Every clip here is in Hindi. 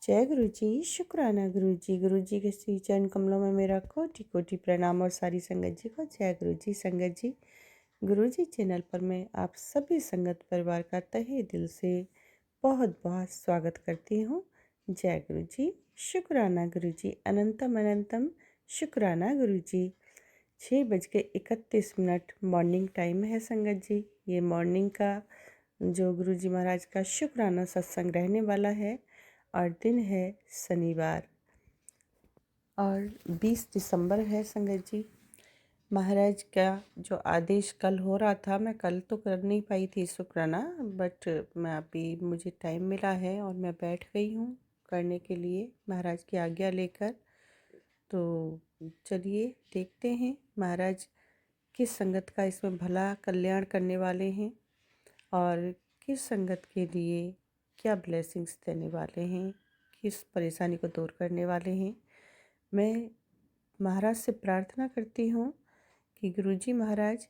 जय गुरु जी, शुक्राना गुरु जी। गुरु जी के श्री चरण कमलों में मेरा कोटि कोटि प्रणाम और सारी संगत जी को जय गुरु जी। संगत जी, गुरु जी चैनल पर मैं आप सभी संगत परिवार का तहे दिल से बहुत बहुत स्वागत करती हूँ। जय गुरु जी, शुक्राना गुरु जी, अनंतम अनंतम शुक्राना गुरु जी। 6:31 मॉर्निंग टाइम है संगत जी। ये मॉर्निंग का जो गुरु जी महाराज का शुक्राना सत्संग रहने वाला है और दिन है शनिवार और 20 दिसंबर है संगत जी। महाराज का जो आदेश कल हो रहा था, मैं कल तो कर नहीं पाई थी शुक्राना, बट मैं अभी मुझे टाइम मिला है और मैं बैठ गई हूँ करने के लिए महाराज की आज्ञा लेकर। तो चलिए देखते हैं महाराज किस संगत का इसमें भला कल्याण करने वाले हैं और किस संगत के लिए क्या ब्लेसिंग्स देने वाले हैं, किस परेशानी को दूर करने वाले हैं। मैं महाराज से प्रार्थना करती हूँ कि गुरुजी महाराज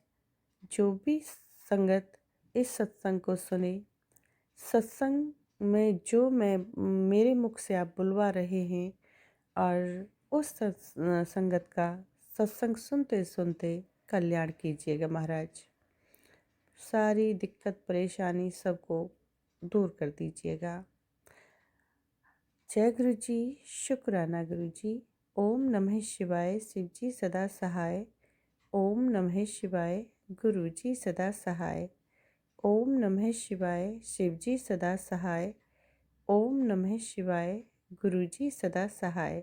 जो भी संगत इस सत्संग को सुने, सत्संग में जो मेरे मुख से आप बुलवा रहे हैं और उस संगत का सत्संग सुनते सुनते कल्याण कीजिएगा महाराज। सारी दिक्कत परेशानी सबको दूर कर दीजिएगा। जय गुरु जी, शुक्राना गुरु जी। ओम नमः शिवाय, शिव जी सदा सहाय। ओम नमः शिवाय, गुरु जी सदा सहाय। ओम नमः शिवाय, शिव जी सदा सहाय। ओम नमः शिवाय, गुरु जी सदा सहाय।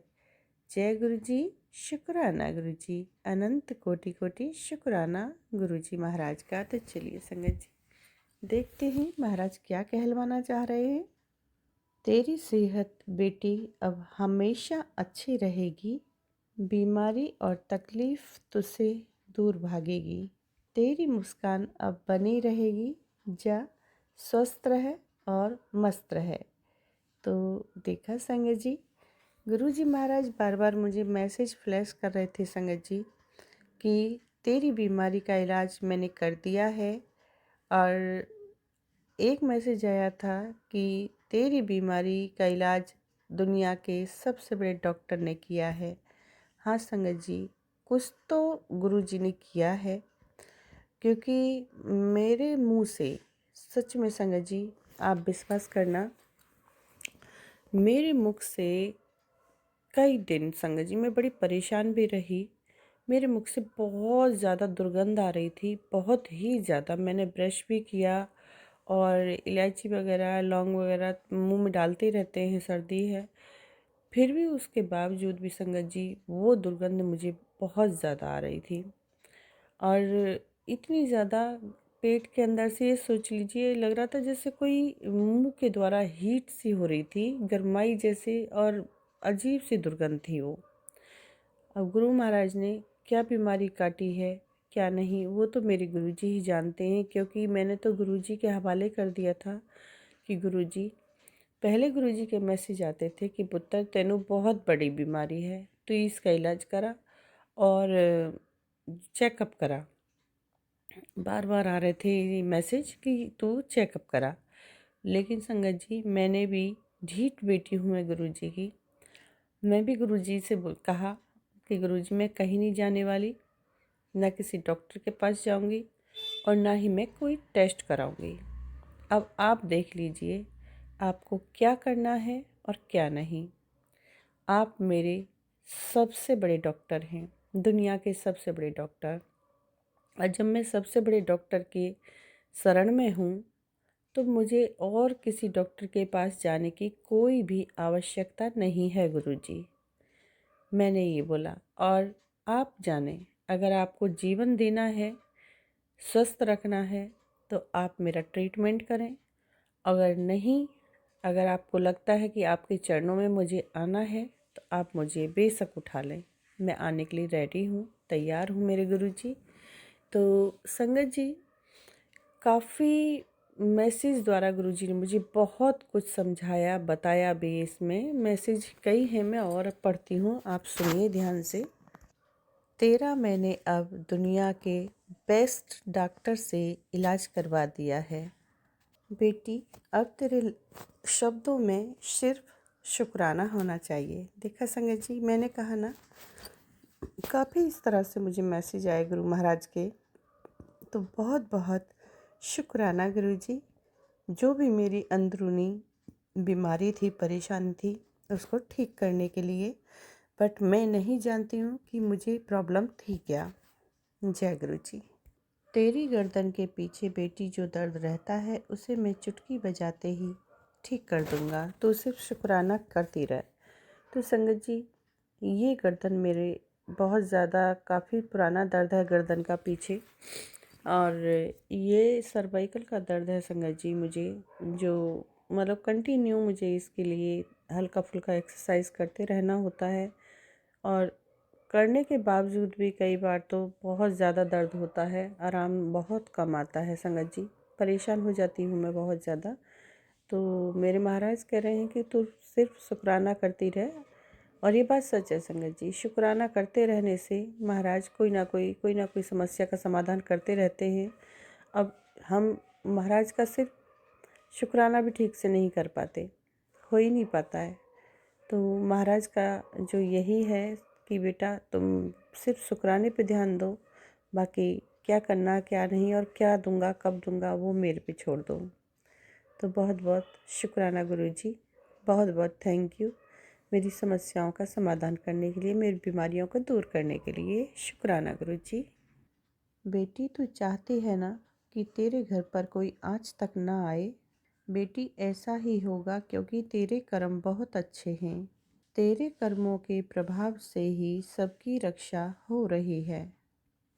जय गुरु जी, शुक्राना गुरु जी, अनंत कोटि कोटि शुक्राना गुरु जी महाराज का। तो चलिए संगत जी देखते हैं महाराज क्या कहलवाना चाह रहे हैं। तेरी सेहत बेटी अब हमेशा अच्छी रहेगी, बीमारी और तकलीफ तुझसे दूर भागेगी। तेरी मुस्कान अब बनी रहेगी, जा स्वस्थ रहे और मस्त रहे। तो देखा संगत जी, गुरु जी महाराज बार बार मुझे मैसेज फ्लैश कर रहे थे संगत जी कि तेरी बीमारी का इलाज मैंने कर दिया है, और एक मैसेज आया था कि तेरी बीमारी का इलाज दुनिया के सबसे बड़े डॉक्टर ने किया है। हाँ संगत जी, कुछ तो गुरु जी ने किया है, क्योंकि मेरे मुंह से सच में संगत जी आप विश्वास करना, मेरे मुख से कई दिन संगत जी मैं बड़ी परेशान भी रही। मेरे मुख से बहुत ज़्यादा दुर्गंध आ रही थी, बहुत ही ज़्यादा। मैंने ब्रश भी किया और इलायची वगैरह लौंग वगैरह मुंह में डालते रहते हैं, सर्दी है, फिर भी उसके बावजूद भी संगत जी वो दुर्गंध मुझे बहुत ज़्यादा आ रही थी। और इतनी ज़्यादा पेट के अंदर से, ये सोच लीजिए लग रहा था जैसे कोई मुंह के द्वारा हीट सी हो रही थी, गरमाई जैसे, और अजीब सी दुर्गंध थी वो। अब गुरु महाराज ने क्या बीमारी काटी है क्या नहीं, वो तो मेरे गुरुजी ही जानते हैं, क्योंकि मैंने तो गुरुजी के हवाले कर दिया था कि गुरुजी, पहले गुरुजी के मैसेज आते थे कि पुत्र तेनू बहुत बड़ी बीमारी है, तो इसका इलाज करा और चेकअप करा। बार बार आ रहे थे ये मैसेज कि तू चेकअप करा। लेकिन संगत जी मैंने भी ढीठ बेटी हूँ मैं गुरुजी की, मैं भी गुरुजी से कहा कि गुरुजी मैं कहीं नहीं जाने वाली, ना किसी डॉक्टर के पास जाऊंगी और ना ही मैं कोई टेस्ट कराऊंगी। अब आप देख लीजिए आपको क्या करना है और क्या नहीं। आप मेरे सबसे बड़े डॉक्टर हैं, दुनिया के सबसे बड़े डॉक्टर, और जब मैं सबसे बड़े डॉक्टर के शरण में हूँ तो मुझे और किसी डॉक्टर के पास जाने की कोई भी आवश्यकता नहीं है गुरुजी, मैंने ये बोला। और आप जाने, अगर आपको जीवन देना है, स्वस्थ रखना है, तो आप मेरा ट्रीटमेंट करें। अगर नहीं, अगर आपको लगता है कि आपके चरणों में मुझे आना है, तो आप मुझे बेशक उठा लें, मैं आने के लिए रेडी हूँ, तैयार हूँ मेरे गुरुजी। तो संगत जी काफ़ी मैसेज द्वारा गुरुजी ने मुझे बहुत कुछ समझाया, बताया भी। इसमें मैसेज कई हैं, मैं और पढ़ती हूँ, आप सुनिए ध्यान से। तेरा मैंने अब दुनिया के बेस्ट डॉक्टर से इलाज करवा दिया है बेटी। अब तेरे शब्दों में सिर्फ शुक्राना होना चाहिए। देखा संगत जी, मैंने कहा ना, काफ़ी इस तरह से मुझे मैसेज आए गुरु महाराज के, तो बहुत बहुत शुक्राना गुरु जी। जो भी मेरी अंदरूनी बीमारी थी, परेशानी थी, उसको ठीक करने के लिए। बट मैं नहीं जानती हूँ कि मुझे प्रॉब्लम थी क्या। जय गुरु जी। तेरी गर्दन के पीछे बेटी जो दर्द रहता है, उसे मैं चुटकी बजाते ही ठीक कर दूंगा, तो सिर्फ शुक्राना करती रह। तो संगत जी, ये गर्दन मेरे बहुत ज़्यादा काफ़ी पुराना दर्द है गर्दन का पीछे, और ये सर्वाइकल का दर्द है संगत जी मुझे, जो मतलब कंटिन्यू मुझे इसके लिए हल्का फुल्का एक्सरसाइज करते रहना होता है, और करने के बावजूद भी कई बार तो बहुत ज़्यादा दर्द होता है, आराम बहुत कम आता है संगत जी। परेशान हो जाती हूँ मैं बहुत ज़्यादा। तो मेरे महाराज कह रहे हैं कि तू सिर्फ शुक्राना करती रहे, और ये बात सच है संगत जी। शुक्राना करते रहने से महाराज कोई ना कोई समस्या का समाधान करते रहते हैं। अब हम महाराज का सिर्फ शुक्राना भी ठीक से नहीं कर पाते, हो ही नहीं पाता है। तो महाराज का जो यही है कि बेटा तुम सिर्फ शुक्राने पे ध्यान दो, बाकी क्या करना क्या नहीं और क्या दूंगा कब दूंगा वो मेरे पे छोड़ दो। तो बहुत बहुत शुक्राना गुरु जी, बहुत बहुत थैंक यू मेरी समस्याओं का समाधान करने के लिए, मेरी बीमारियों को दूर करने के लिए। शुक्राना गुरु जी। बेटी तू चाहती है ना कि तेरे घर पर कोई आँच तक ना आए। बेटी ऐसा ही होगा क्योंकि तेरे कर्म बहुत अच्छे हैं। तेरे कर्मों के प्रभाव से ही सबकी रक्षा हो रही है।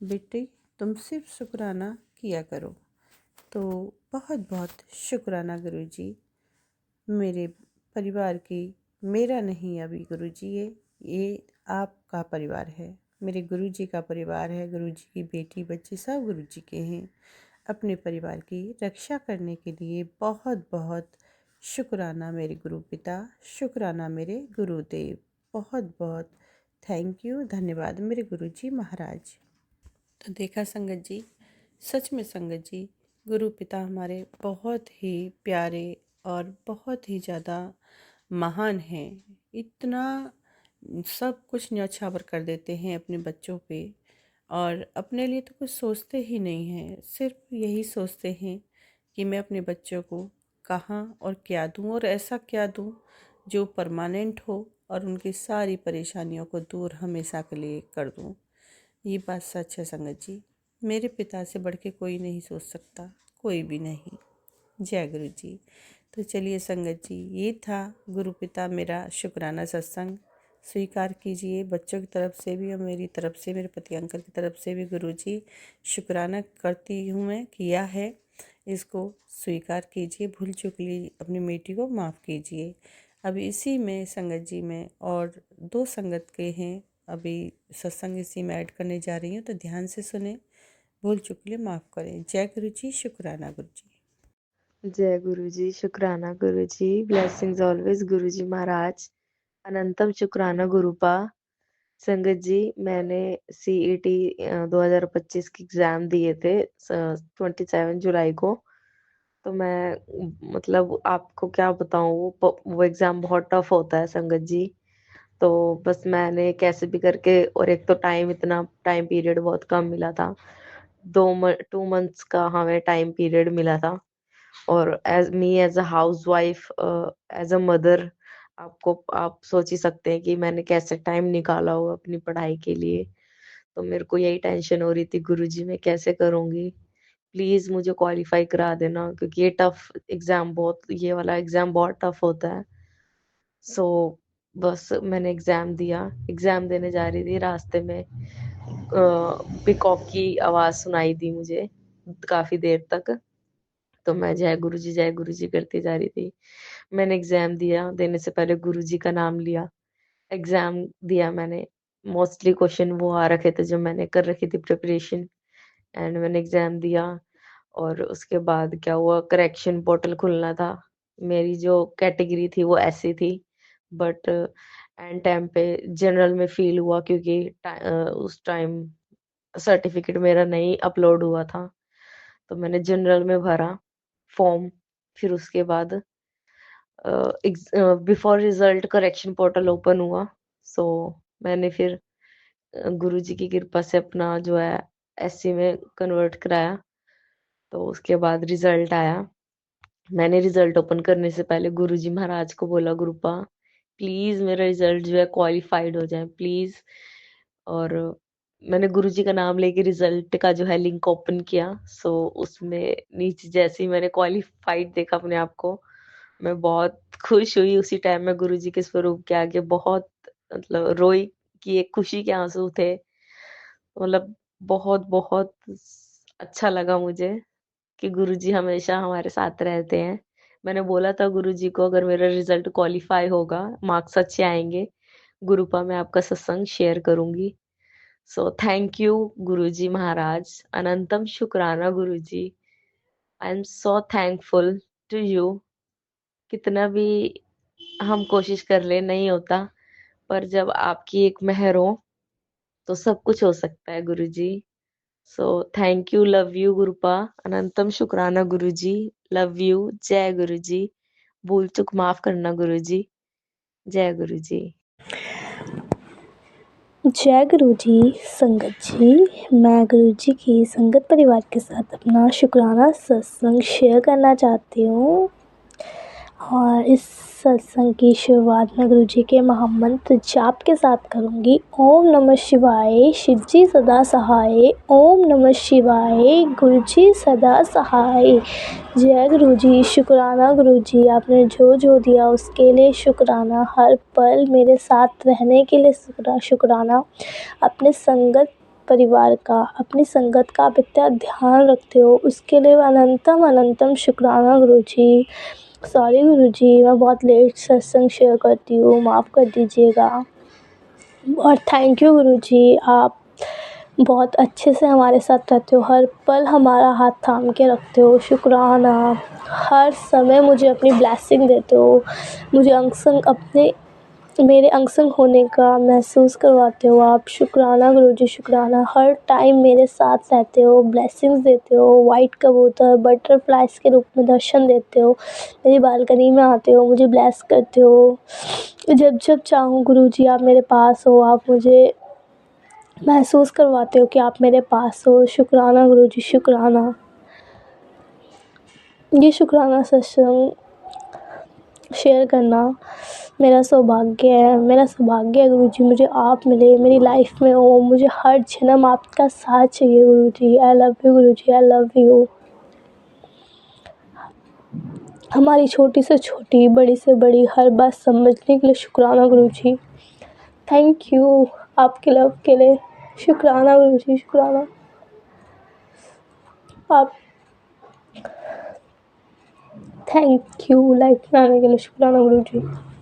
बेटी तुम सिर्फ शुक्राना किया करो। तो बहुत बहुत शुक्राना गुरु जी। मेरे परिवार की, मेरा नहीं अभी गुरु जी, ये आपका परिवार है, मेरे गुरु जी का परिवार है। गुरु जी की बेटी बच्चे सब गुरु जी के हैं। अपने परिवार की रक्षा करने के लिए बहुत बहुत शुक्राना मेरे गुरु पिता, शुक्राना मेरे गुरुदेव, बहुत बहुत थैंक यू, धन्यवाद मेरे गुरु जी महाराज। तो देखा संगत जी, सच में संगत जी, गुरु पिता हमारे बहुत ही प्यारे और बहुत ही ज़्यादा महान हैं। इतना सब कुछ न्यौछावर कर देते हैं अपने बच्चों पे, और अपने लिए तो कुछ सोचते ही नहीं हैं। सिर्फ यही सोचते हैं कि मैं अपने बच्चों को कहाँ और क्या दूँ, और ऐसा क्या दूँ जो परमानेंट हो और उनकी सारी परेशानियों को दूर हमेशा के लिए कर दूँ। ये बात सच है संगत जी। मेरे पिता से बढ़ के कोई नहीं सोच सकता, कोई भी नहीं। जय गुरु जी। तो चलिए संगत जी, ये था गुरु पिता मेरा शुक्राना सत्संग। स्वीकार कीजिए बच्चों की तरफ से भी और मेरी तरफ से, मेरे पति अंकल की तरफ से भी। गुरु जी, शुक्राना करती हूँ मैं, किया है, इसको स्वीकार कीजिए। भूल चूक ली अपनी बेटी को माफ़ कीजिए। अभी इसी में संगत जी में और दो संगत के हैं, अभी सत्संग इसी में ऐड करने जा रही हूँ, तो ध्यान से सुने, भूल चूक लिए माफ़ करें। जय गुरु जी, शुक्राना गुरु जी। जय गुरु जी, शुक्राना गुरु जी, ब्लेसिंग्स ऑलवेज गुरु जी महाराज, अनंतम शुक्राना गुरुपा। संगत जी, मैंने सीईटी 2025 के एग्जाम दिए थे 27 जुलाई को। तो मैं मतलब आपको क्या बताऊं, वो एग्जाम बहुत टफ होता है संगत जी। तो बस मैंने कैसे भी करके, और एक तो टाइम पीरियड बहुत कम मिला था। 2 मंथ्स का हमें टाइम पीरियड मिला था। और as a housewife, as a mother, आप सोच ही सकते हैं कि मैंने कैसे टाइम निकाला हो अपनी पढ़ाई के लिए। तो मेरे को यही टेंशन हो रही थी, गुरुजी मैं कैसे करूंगी, प्लीज मुझे क्वालिफाई करा देना, क्योंकि ये वाला एग्जाम बहुत टफ होता है। सो बस मैंने एग्जाम दिया। एग्जाम देने जा रही थी, रास्ते में पिकॉक की आवाज सुनाई दी मुझे काफी देर तक। तो मैं जय गुरु जी करती जा रही थी। मैंने एग्जाम दिया, देने से पहले गुरु जी का नाम लिया, एग्जाम दिया मैंने। मोस्टली क्वेश्चन वो आ रखे थे जो मैंने कर रखी थी प्रिपरेशन, एंड मैंने एग्जाम दिया। और उसके बाद क्या हुआ, करेक्शन पोर्टल खुलना था। मेरी जो कैटेगरी थी वो ऐसी थी, बट एंड टाइम पे जनरल में फील हुआ, क्योंकि उस टाइम सर्टिफिकेट मेरा नहीं अपलोड हुआ था। तो मैंने जनरल में भरा फॉर्म। फिर उसके बाद before result correction portal open हुआ। सो मैंने फिर गुरुजी की कृपा से अपना जो है एससी में कन्वर्ट कराया। तो उसके बाद रिजल्ट आया। मैंने रिजल्ट ओपन करने से पहले गुरुजी महाराज को बोला, गुरुपा प्लीज मेरा रिजल्ट जो है क्वालिफाइड हो जाए प्लीज। और मैंने गुरुजी का नाम लेके रिजल्ट का जो है लिंक ओपन किया। सो उसमें नीचे जैसे ही मैंने क्वालिफाइड देखा अपने आप को, मैं बहुत खुश हुई। उसी टाइम में गुरुजी के स्वरूप के आगे बहुत मतलब रोई कि एक खुशी के आंसू थे। मतलब बहुत बहुत अच्छा लगा मुझे कि गुरुजी हमेशा हमारे साथ रहते हैं। मैंने बोला था गुरुजी को, अगर मेरा रिजल्ट क्वालिफाई होगा, मार्क्स अच्छे आएंगे, गुरुपा मैं आपका सत्संग शेयर करूंगी। सो थैंक यू गुरुजी महाराज, अनंतम शुक्राना गुरुजी। I am so thankful to you. कितना भी हम कोशिश कर ले नहीं होता, पर जब आपकी एक मेहर हो तो सब कुछ हो सकता है गुरुजी। So thank you, love you गुरुपा, अनंतम शुक्राना गुरुजी, लव यू, जय गुरुजी। भूल चूक माफ करना गुरुजी, जय गुरुजी। जय गुरु जी। संगत जी, मैं गुरु जी की संगत परिवार के साथ अपना शुक्राना सत्संग शेयर करना चाहती हूँ। और इस सत्संग की शुरुआत मैं गुरु जी के महामंत्र जाप के साथ करूँगी। ओम नमः शिवाय, शिव जी सदा सहाय। ओम नमः शिवाय, गुरु जी सदा सहाय। जय गुरु जी। शुक्राना गुरु जी, आपने जो जो दिया उसके लिए शुक्राना। हर पल मेरे साथ रहने के लिए शुक्राना। अपने संगत परिवार का, अपनी संगत का आप इतना ध्यान रखते हो, उसके लिए अनंतम अनंतम शुक्राना गुरु जी। सॉरी गुरु जी, मैं बहुत लेट सत्संग शेयर करती हूँ, माफ़ कर दीजिएगा। और थैंक यू गुरु जी, आप बहुत अच्छे से हमारे साथ रहते हो, हर पल हमारा हाथ थाम के रखते हो। शुक्राना। हर समय मुझे अपनी ब्लेसिंग देते हो, मुझे अंग संग अपने मेरे अंग संग होने का महसूस करवाते हो आप। शुक्राना गुरुजी, शुक्राना। हर टाइम मेरे साथ रहते हो, ब्लेसिंग्स देते हो, वाइट कबूतर बटरफ्लाइज के रूप में दर्शन देते हो, मेरी बालकनी में आते हो, मुझे ब्लेस करते हो। जब जब चाहूँ गुरुजी आप मेरे पास हो, आप मुझे महसूस करवाते हो कि आप मेरे पास हो। शुक्राना गुरुजी, शुक्राना। ये शुक्राना सत्संग शेयर करना मेरा सौभाग्य है गुरुजी। मुझे आप मिले, मेरी लाइफ में हो, मुझे हर जन्म आपका साथ चाहिए गुरुजी। आई लव यू गुरुजी, आई लव यू। हमारी छोटी से छोटी, बड़ी से बड़ी हर बात समझने के लिए शुक्राना गुरुजी। थैंक यू आपके लव के लिए। शुक्राना गुरुजी, शुक्राना। आप थैंक यू लाइफ बनाने के लिए। शुक्राना गुरुजी।